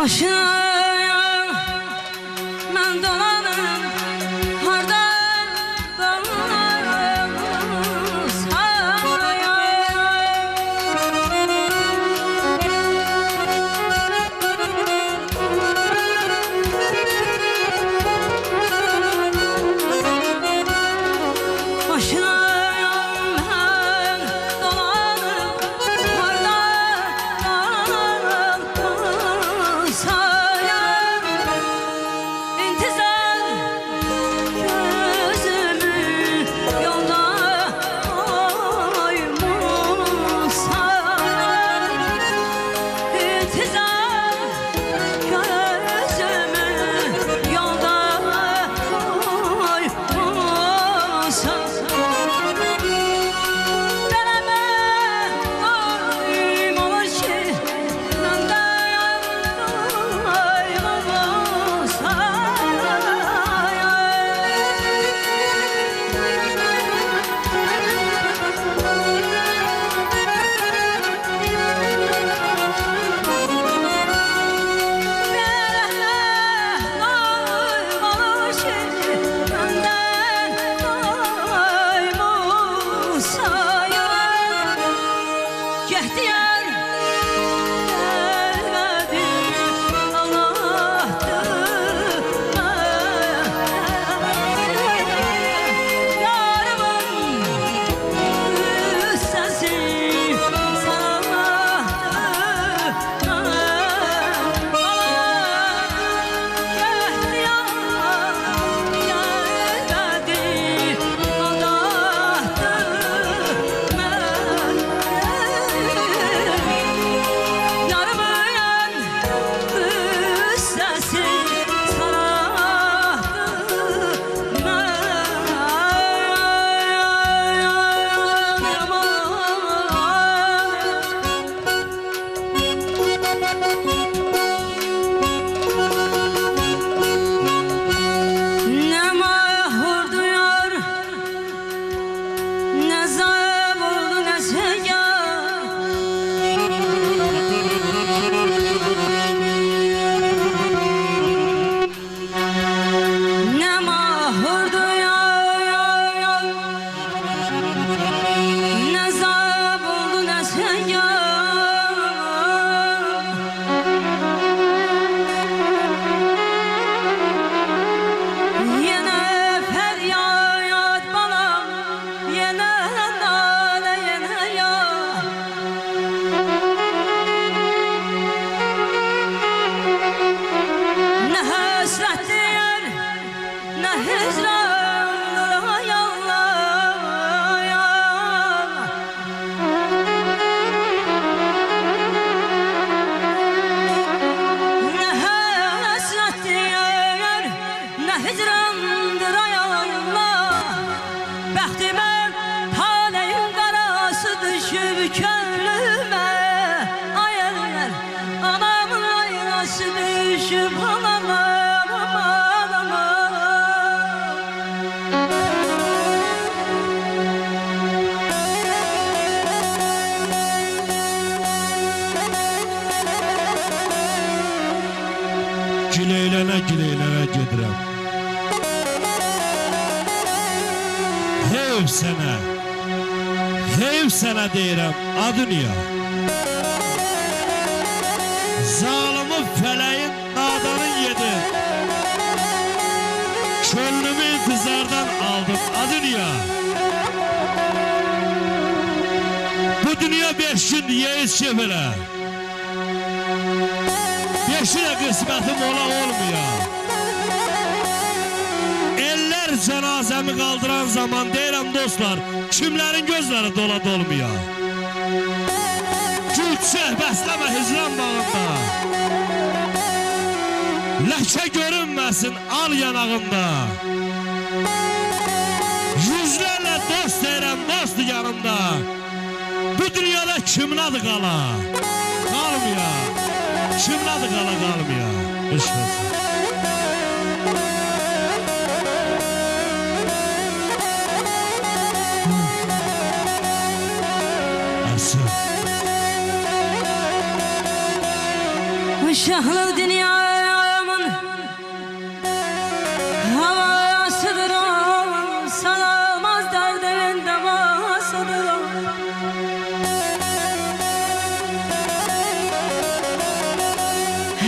Başına ben dolanım hardan dolanım saraya. Başına Gileylənə gedirəm. Heyv sənə deyirəm, adınıya. Zalımı fələyin, nadanın yedi. Könlümü intizardan aldım, adınıya. Bu dünya 5 gün yeyiz şefilə. 5'i de kısmetim ola olmuyor. Eller cenazemi kaldıran zaman deyirəm dostlar, kimlerin gözleri dola dolmuyor. Gülçək bəsləmə hicran bağında, ləkə görünməsin al yanağında. Yüzlərlə dost deyirəm, dost yanımda. Bu dünyada kimin adı qala? Qalmıyor. Kimin adı qala qalmıyor? Eşq olsun. şahlı dünyamın havasıdır o, sanılmaz derdimin devasıdır o.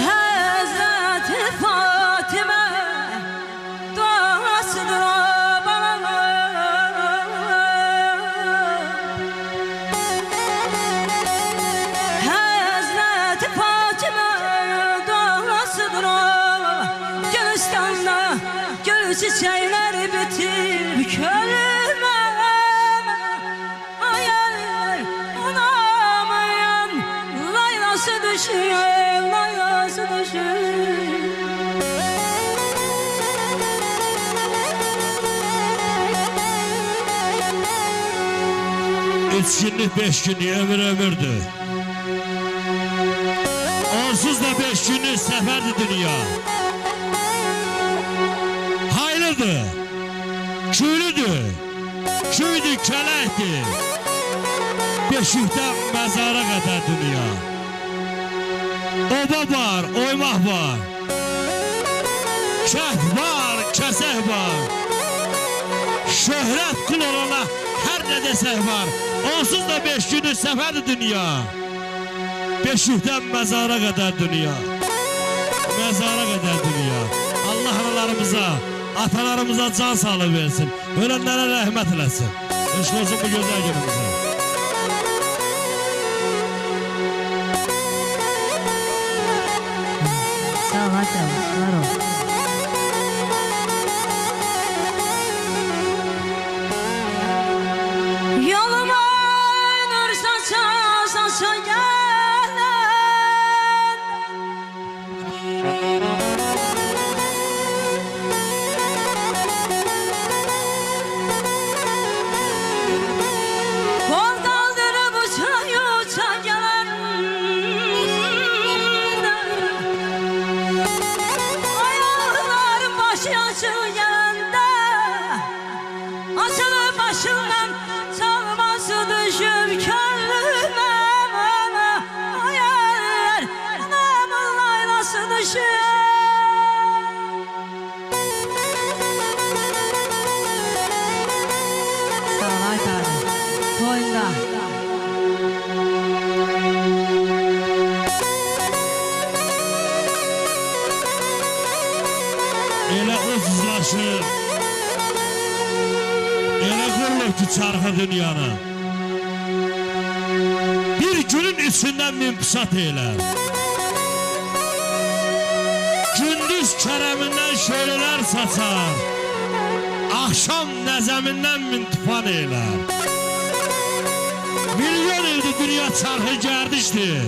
Hazreti Fatime duasıdır o bana. Hazreti Fatime duasıdır o. Gülistan'da gül çiçekler bitip kölüme. Hayaller anamayan laylası düşüyor, laylası düşüyor. Üç günlük 5 günlük ömür ömürdü. Onsuz da 5 günlük seferdi dünya. Hayırlıdı, küylüdü, küydü, kələkdi. Beşikten mezara kadar dünya. Oba var, oymaq var. Kəhv var, kəsək var. Şöhrət kul olana her ne desək var. Onsuz da 5 günlük seferdi dünya. Beşikten mezara kadar dünya. Mezara kadar dünya. Allah analarımıza, atalarımıza can sağlığı versin. Ölenlere rahmet eləsin. Eşq olsun bu güzel günümüze. Sağ ol Hatem, var ol. Yoluma nur saça saça gelen kol kaldırıp uça uça gelen ayaklarım başı açık gelende açılır başımdan çalması düşüp könlüme. Hayaller anamın laylası düşüp. Sağ ol Ayt abi. Toyunda. Elə uzlaşır. Elə qurulur ki çarxı dünyanı. Bir günün içindən mümküsat eylər. Gündüz kərəmindən şöylələr saçar. Akşam nəzəmindən min tufan eylər. Milyon ildir dünya çarxı gərdişdir.